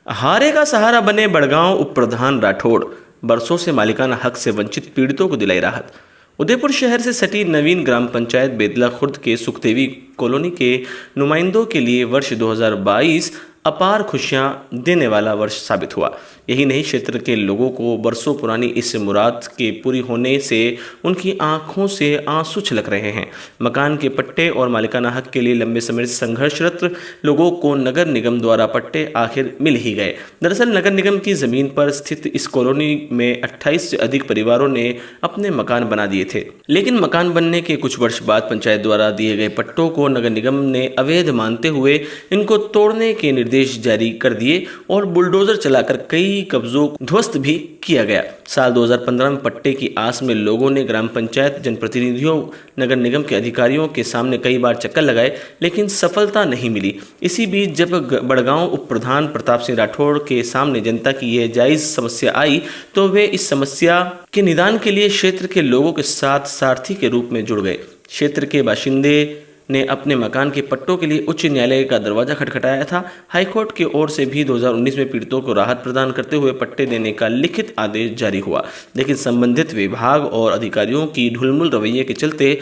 हारे का सहारा बने बड़गांव उप प्रधान राठौड़। बरसों से मालिकाना हक से वंचित पीड़ितों को दिलाई राहत। उदयपुर शहर से सटी नवीन ग्राम पंचायत बेदला खुर्द के सुखदेवी कॉलोनी के नुमाइंदों के लिए वर्ष 2022 अपार खुशियां देने वाला वर्ष साबित हुआ। यही नहीं, क्षेत्र के लोगों को बरसों पुरानी इस मुराद के पूरी होने से उनकी आंखों से आंसू छलक रहे हैं। मकान के पट्टे और मालिकाना हक के लिए लंबे समय से संघर्षरत लोगों को नगर निगम द्वारा पट्टे आखिर मिल ही गए। दरअसल नगर निगम की जमीन पर स्थित इस कॉलोनी में 28 से अधिक परिवारों ने अपने मकान बना दिए थे, लेकिन मकान बनने के कुछ वर्ष बाद पंचायत द्वारा दिए गए पट्टों को नगर निगम ने अवैध मानते हुए इनको तोड़ने के निर्देश जारी कर दिए और बुलडोजर चलाकर कई कब्जों को ध्वस्त भी किया गया। साल 2015 में पट्टे की आस में लोगों ने ग्राम पंचायत, जनप्रतिनिधियों, नगर निगम के अधिकारियों के सामने कई बार चक्कर लगाए, लेकिन सफलता नहीं मिली। इसी बीच जब बड़गांव उप प्रधान प्रताप सिंह राठौड़ के सामने जनता की यह जायज समस्या आई तो वे इस समस्या के निदान के लिए क्षेत्र के लोगों के साथ सारथी के रूप में जुड़ गए। क्षेत्र के बाशिंदे ने अपने मकान के पट्टों के लिए उच्च न्यायालय का दरवाजा खटखटाया था। हाईकोर्ट की ओर से भी 2019 में पीड़ितों को राहत प्रदान करते हुए पट्टे देने का लिखित आदेश जारी हुआ, लेकिन संबंधित विभाग और अधिकारियों की ढुलमुल रवैये के चलते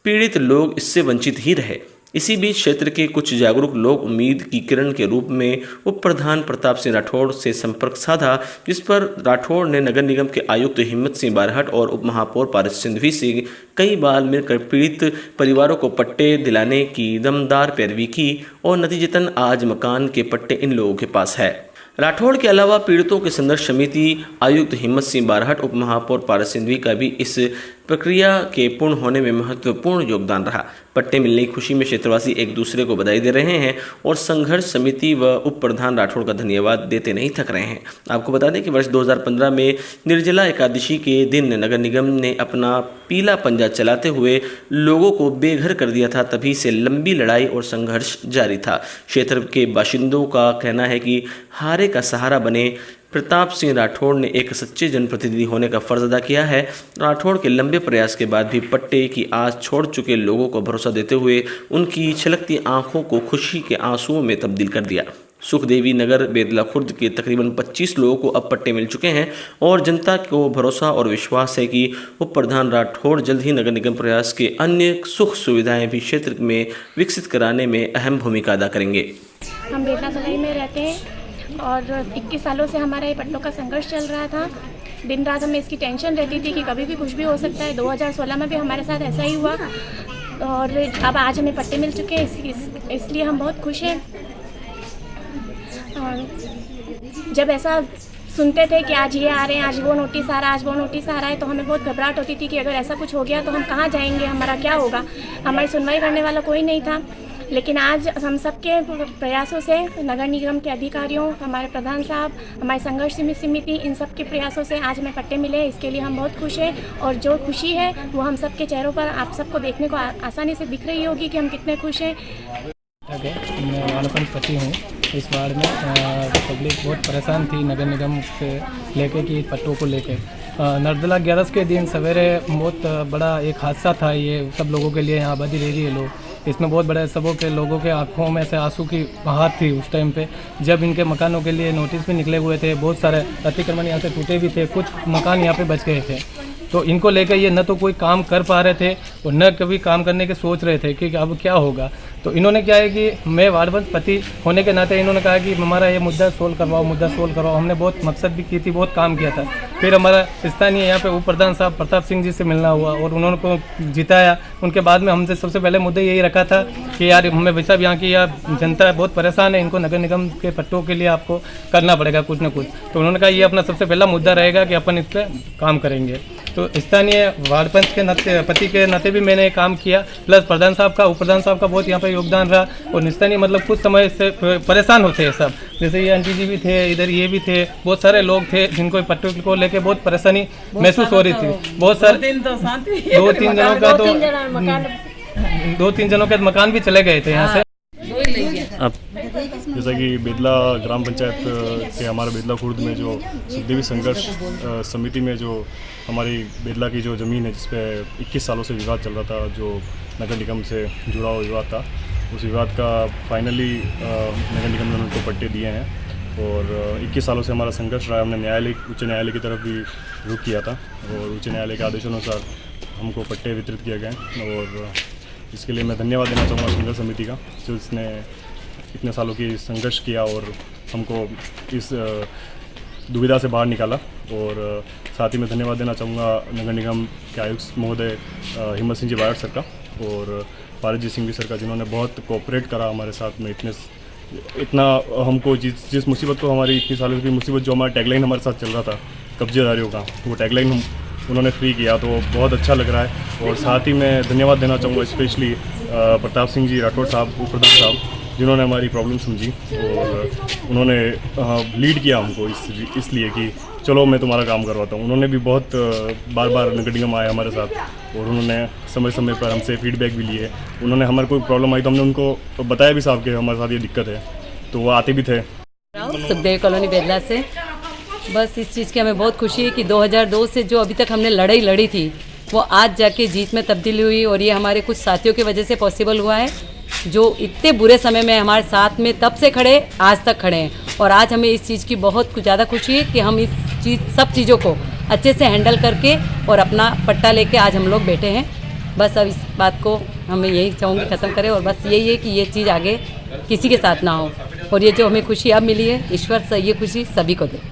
पीड़ित लोग इससे वंचित ही रहे। इसी बीच क्षेत्र के कुछ जागरूक लोग उम्मीद की किरण के रूप में उप प्रधान प्रताप सिंह राठौड़ से संपर्क साधा, जिस पर राठौड़ ने नगर निगम के आयुक्त हिम्मत सिंह बारहट और उप महापौर पारस सिंघवी से कई बार मिलकर पीड़ित परिवारों को पट्टे दिलाने की दमदार पैरवी की और नतीजतन आज मकान के पट्टे इन लोगों के पास है। राठौड़ के अलावा पीड़ितों के संघर्ष समिति आयुक्त हिम्मत सिंह बारहट, उप महापौर पारस सिंघवी का भी इस प्रक्रिया के पूर्ण होने में महत्वपूर्ण योगदान रहा। पट्टे मिलने की खुशी में क्षेत्रवासी एक दूसरे को बधाई दे रहे हैं और संघर्ष समिति व उप प्रधान राठौड़ का धन्यवाद देते नहीं थक रहे हैं। आपको बता दें कि वर्ष 2015 में निर्जला एकादशी के दिन नगर निगम ने अपना पीला पंजा चलाते हुए लोगों को बेघर कर दिया था। तभी से लंबी लड़ाई और संघर्ष जारी था। क्षेत्र के बाशिंदों का कहना है कि हारे का सहारा बने प्रताप सिंह राठौड़ ने एक सच्चे जनप्रतिनिधि होने का फर्ज अदा किया है। राठौड़ के लंबे प्रयास के बाद भी पट्टे की आस छोड़ चुके लोगों को भरोसा देते हुए उनकी छलकती आंखों को खुशी के आंसुओं में तब्दील कर दिया। सुखदेवी नगर बेदला खुर्द के तकरीबन 25 लोगों को अब पट्टे मिल चुके हैं और जनता को भरोसा और विश्वास है कि उप प्रधान राठौड़ जल्द ही नगर निगम प्रयास के अन्य सुख सुविधाएं भी क्षेत्र में विकसित कराने में अहम भूमिका अदा करेंगे। हम बेदला सलाई में रहते हैं और 21 सालों से हमारा ये पट्टों का संघर्ष चल रहा था। दिन रात हमें इसकी टेंशन रहती थी कि कभी भी कुछ भी हो सकता है। 2016 में भी हमारे साथ ऐसा ही हुआ और अब आज हमें पट्टे मिल चुके हैं, इसलिए हम बहुत खुश हैं। और जब ऐसा सुनते थे कि आज ये आ रहे हैं, आज वो नोटिस आ रहा है, आज वो नोटिस आ रहा है, तो हमें बहुत घबराहट होती थी कि अगर ऐसा कुछ हो गया तो हम कहाँ जाएंगे, हमारा क्या होगा। हमारी सुनवाई करने वाला कोई नहीं था, लेकिन आज हम सबके प्रयासों से, नगर निगम के अधिकारियों, हमारे प्रधान साहब, हमारे संघर्ष समिति, इन सब के प्रयासों से आज हमें पट्टे मिले। इसके लिए हम बहुत खुश हैं और जो खुशी है वो हम सबके चेहरों पर आप सबको देखने को आसानी से दिख रही होगी कि हम कितने खुश हैं। मैं वालपन पति हूँ। इस वार्ड में पब्लिक बहुत परेशान थी नगर निगम से लेके कि पट्टों को लेके। निर्जला 11 के दिन सवेरे बहुत बड़ा एक हादसा था। ये सब लोगों के लिए यहाँ आबादी रह रही है लोग, इसमें बहुत बड़े सबों के लोगों के आंखों में से आंसू की बहार थी उस टाइम पे, जब इनके मकानों के लिए नोटिस भी निकले हुए थे। बहुत सारे अतिक्रमण यहाँ से टूटे भी थे, कुछ मकान यहाँ पे बच गए थे। तो इनको लेकर ये न तो कोई काम कर पा रहे थे और न कभी काम करने के सोच रहे थे कि अब क्या होगा। तो इन्होंने क्या है कि मैं वार्ड पति होने के नाते इन्होंने कहा कि हमारा ये मुद्दा सोल्व करवाओ। हमने बहुत मकसद भी की थी, बहुत काम किया था। फिर हमारा स्थानीय यहाँ पे उप प्रधान साहब प्रताप सिंह जी से मिलना हुआ और उन्होंने को जिताया। उनके बाद में हमसे सबसे पहले मुद्दा यही रखा था कि यार हमें वैसा यहाँ की यार जनता बहुत परेशान है, इनको नगर निगम के पट्टों के लिए आपको करना पड़ेगा कुछ न कुछ। तो उन्होंने कहा ये अपना सबसे पहला मुद्दा रहेगा कि अपन इस पर काम करेंगे। तो स्थानीय वार्ड पंच के नाते, पति के नाते भी मैंने काम किया, प्लस प्रधान साहब का, उप प्रधान साहब का बहुत यहाँ पे योगदान रहा। और स्थानीय मतलब कुछ समय से परेशान होते हैं सब, जैसे ये आंटी जी भी थे, इधर ये भी थे, बहुत सारे लोग थे जिनको पट्टों को लेके बहुत परेशानी महसूस हो रही थी। बहुत सारे 2-3 जनों का तो 2-3 जनों के मकान भी चले गए थे यहाँ से। अब जैसा कि बेदला ग्राम पंचायत के हमारे बेदला खुर्द में जो सुखदेवी संघर्ष समिति में जो हमारी बेदला की जो ज़मीन है जिस पे 21 सालों से विवाद चल रहा था, जो नगर निगम से जुड़ा हुआ विवाद था, उस विवाद का फाइनली नगर निगम ने उनको पट्टे दिए हैं। और 21 सालों से हमारा संघर्ष रहा है। हमने उच्च न्यायालय की तरफ भी रुख किया था और उच्च न्यायालय के आदेशानुसार हमको पट्टे वितरित किए गए और इसके लिए मैं धन्यवाद देना चाहूँगा संघर्ष समिति का, जो इसने इतने सालों की संघर्ष किया और हमको इस दुविधा से बाहर निकाला। और साथ ही मैं धन्यवाद देना चाहूँगा नगर निगम के आयुक्त महोदय हिम्मत सिंह जी बायड़ सर का और पारसजीत सिंह भी सर का, जिन्होंने बहुत कोऑपरेट करा हमारे साथ में। इतना हमको जिस मुसीबत को, हमारी इतनी सालों की मुसीबत, जो हमारा टैगलाइन हमारे साथ चल रहा था कब्जेदारियों का, वो टैगलाइन उन्होंने फ्री किया, तो बहुत अच्छा लग रहा है। और साथ ही मैं धन्यवाद देना चाहूँगा स्पेशली प्रताप सिंह जी राठौड़ साहब, उप प्रधान साहब, जिन्होंने हमारी प्रॉब्लम समझी और उन्होंने लीड किया हमको इसलिए कि चलो मैं तुम्हारा काम करवाता हूँ। उन्होंने भी बहुत बार बार नगर निगम आए हमारे साथ और उन्होंने समय समय पर हमसे फीडबैक भी लिए। उन्होंने हमारे कोई प्रॉब्लम आई तो हमने उनको बताया भी साहब कि हमारे साथ ये दिक्कत है, तो वो आते भी थे। सुखदेव कॉलोनी बेदला से। बस इस चीज़ की हमें बहुत खुशी है कि 2002 से जो अभी तक हमने लड़ाई लड़ी थी वो आज जाके जीत में तब्दील हुई और ये हमारे कुछ साथियों की वजह से पॉसिबल हुआ है, जो इतने बुरे समय में हमारे साथ में तब से खड़े आज तक खड़े हैं। और आज हमें इस चीज़ की बहुत ज़्यादा खुशी है कि हम इस सब चीज़ों को अच्छे से हैंडल करके और अपना पट्टा लेके आज हम लोग बैठे हैं। बस अब इस बात को हमें यही चाहूँगी ख़त्म करें और बस यही है कि ये चीज़ आगे किसी के साथ ना हो और ये जो हमें खुशी अब मिली है, ईश्वर से ये खुशी सभी को दे।